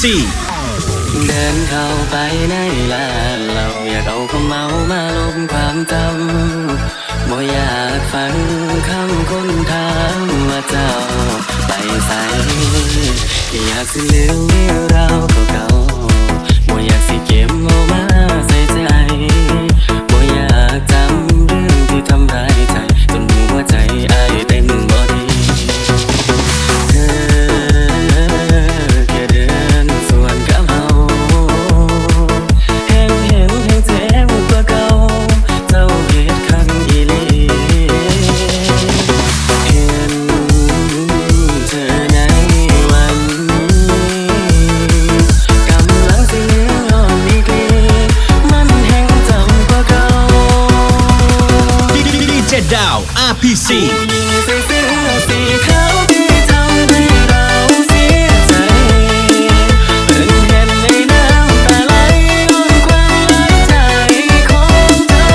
เดินเข้าไปในร้านเราอยากเอาความเมามาลบความจำบ่อยากฟังคำคนถามว่าเจ้าไปใส่อยากสิลืมเรื่องราวเก่าๆบ่อยากสิเก็บเอามาใส่ใจบ่อยากจำเรื่องที่ทำร้ายใจจนหัวใจอ้ายเต้นบ่ดีเธอแค่เดินสวนกับเฮาแห้งเจ็บกว่าเก่าเจ้าเฮ็ดคันอีหลีเห็นเธอในวันนี้กำลังสิลืมย้อนอีกลีมันแห้งจำกว่าเก่าดีเจดาว RPC ผู้หญิงใส่เสื้อสีขาวที่ทำให้เราเสียใจเพิ่งเห็นในน้ำตาไหลล้นความหลายใจของเจ้า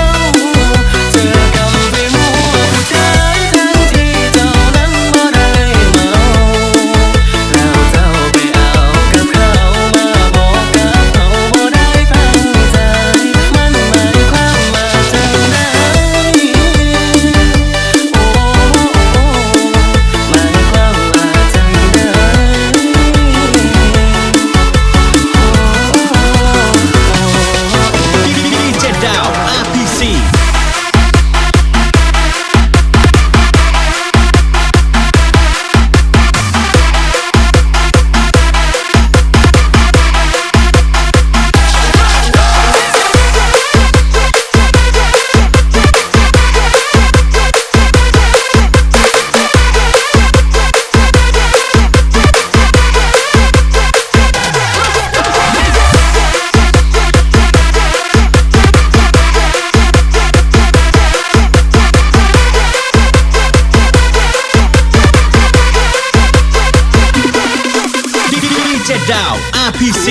เธอกำไปมั่วผู้ชายทั้งที่เจ้านั้นบ่ได้เมาแล้วเจ้าไปเอากับเขามาบอกกับเขาบ่ได้ตั้งใจมันหมายความว่าจังใดหมายความว่าจังใดดีเจดาว RPCดีเจดาว RPC